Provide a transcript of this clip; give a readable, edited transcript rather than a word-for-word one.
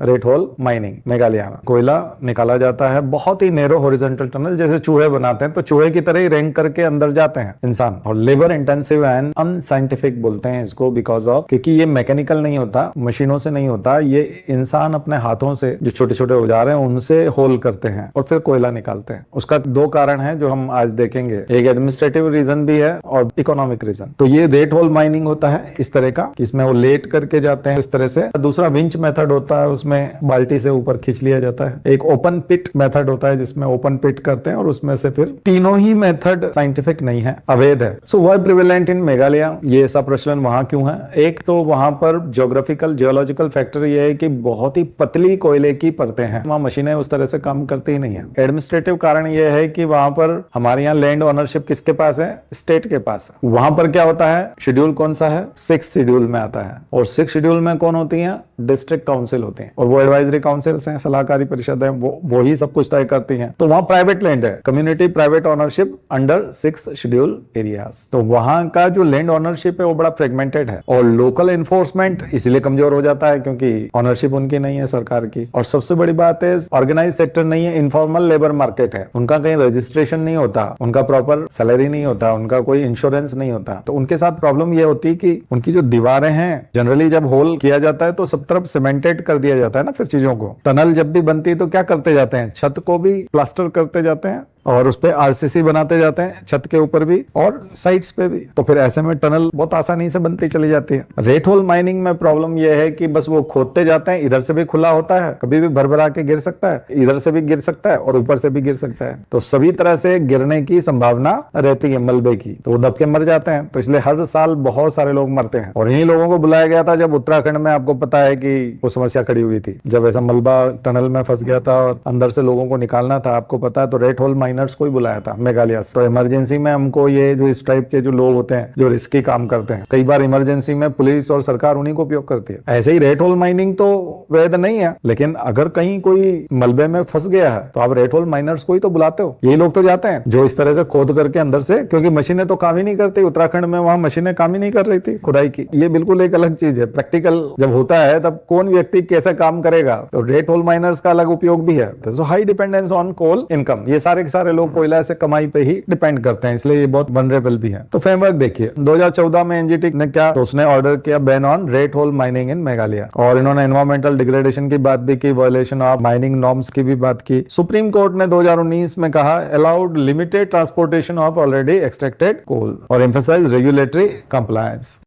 Rate hole mining Meghalaya में कोयला निकाला जाता है, बहुत ही नैरो हॉरिजॉन्टल टनल, जैसे चूहे बनाते हैं तो चूहे की तरह ही रैंक करके अंदर जाते हैं इंसान। और लेबर इंटेंसिव एंड अनसाइंटिफिक बोलते हैं इसको, बिकॉज ऑफ क्योंकि ये मैकेनिकल नहीं होता, मशीनों से नहीं होता, ये इंसान अपने हाथों से जो छोटे छोटे औजार हैं उनसे होल करते हैं और फिर कोयला निकालते हैं। उसका दो कारण है जो हम आज देखेंगे, एक एडमिनिस्ट्रेटिव रीजन भी है और इकोनॉमिक रीजन। तो ये रेट होल माइनिंग होता है इस तरह का, इसमें वो लेट करके जाते हैं इस तरह से। दूसरा विंच मेथड होता है, उसमें बाल्टी से ऊपर खींच लिया जाता है। एक ओपन पिट मेथड होता है जिसमें ओपन पिट करते हैं और उसमें से फिर, तीनों ही मेथड साइंटिफिक नहीं है, अवैध है। So why prevalent in Meghalaya, ये ऐसा प्रचलन वहां क्यों है? एक तो वहां पर ज्योग्राफिकल जियोलॉजिकल फैक्टर ये है कि बहुत ही पतली कोयले की परतें हैं, वहां मशीनें उस तरह से काम करती ही नहीं है। एडमिनिस्ट्रेटिव कारण ये है कि वहां पर हमारे यहाँ लैंड ओनरशिप किसके पास है? स्टेट के पास है। वहां पर क्या होता है, शेड्यूल कौन सा है? 6 शेड्यूल में आता है। और 6 शेड्यूल में कौन होती है? डिस्ट्रिक्ट काउंसिल होते हैं, और वो एडवाइजरी काउंसिल्स हैं, सलाहकारी परिषद है, वो ही सब कुछ तय करती हैं। तो वहां प्राइवेट लैंड है, community private ownership under 6 schedule areas. तो वहां का जो लैंड ओनरशिप है वो बड़ा फ्रेगमेंटेड है और लोकल एनफोर्समेंट इसलिए कमजोर हो जाता है क्योंकि ओनरशिप उनकी नहीं है सरकार की। और सबसे बड़ी बात है, ऑर्गेनाइज सेक्टर नहीं है, इनफॉर्मल लेबर मार्केट है, उनका कहीं रजिस्ट्रेशन नहीं होता, उनका प्रॉपर सैलरी नहीं होता, उनका कोई इंश्योरेंस नहीं होता। तो उनके साथ प्रॉब्लम ये होती है कि उनकी जो दीवारें हैं, जनरली जब होल किया जाता है तो सब तरफ सीमेंटेड कर दिया जाता है ना। फिर चीजों को, टनल जब भी बनती है तो क्या करते जाते हैं, छत को भी प्लास्टर करते जाते हैं और उस पे आरसीसी बनाते जाते हैं, छत के ऊपर भी और साइड्स पे भी। तो फिर ऐसे में टनल बहुत आसानी से बनती चली जाती है। रेट होल माइनिंग में प्रॉब्लम यह है कि बस वो खोदते जाते हैं, इधर से भी खुला होता है, कभी भी भरभरा के गिर सकता है, इधर से भी गिर सकता है और ऊपर से भी गिर सकता है। तो सभी तरह से गिरने की संभावना रहती है मलबे की, तो वो दब के मर जाते हैं। तो इसलिए हर साल बहुत सारे लोग मरते हैं। और इन्हीं लोगों को बुलाया गया था जब उत्तराखंड में, आपको पता है कि वो समस्या खड़ी हुई थी, जब ऐसा मलबा टनल में फंस गया था और अंदर से लोगों को निकालना था, आपको पता है। तो रेट होल माइनर्स को ही बुलाया था मेघालय से। तो इमरजेंसी में हमको ये जो इस टाइप के जो लोग होते हैं जो रिस्की काम करते हैं, कई बार इमरजेंसी में पुलिस और सरकार उन्हीं को उपयोग करती है। ऐसे ही रेट होल माइनिंग तो वैध नहीं है, लेकिन अगर कहीं कोई मलबे में फंस गया है तो आप रेट होल माइनर्स को ही तो बुलाते हो। यही लोग तो जाते हैं जो इस तरह से खोद करके अंदर से, क्योंकि मशीनें तो काम ही नहीं करती। उत्तराखंड में वहां मशीनें काम ही नहीं कर रही थी खुदाई की। ये बिल्कुल एक अलग चीज है। प्रैक्टिकल जब होता है तब कौन व्यक्ति कैसे काम करेगा। तो रेट होल माइनर्स का अलग उपयोग भी है। तो high dependence on coal income, ये सारे के सारे लोग कोयला से कमाई पे ही डिपेंड करते हैं, इसलिए ये बहुत वनरेबल भी है। तो फ्रेमवर्क देखिए, 2014 में एनजीटी ने क्या, तो उसने ऑर्डर किया ban on rate hole mining इन मेघालय। और इन्होंने एनवायरमेंटल डिग्रेडेशन की बात भी की, वायलेशन ऑफ माइनिंग नॉर्म्स की भी बात की। सुप्रीम कोर्ट ने 2019 में कहा allowed limited transportation of already extracted coal और एम्फसाइज रेगुलेटरी कंप्लायंस।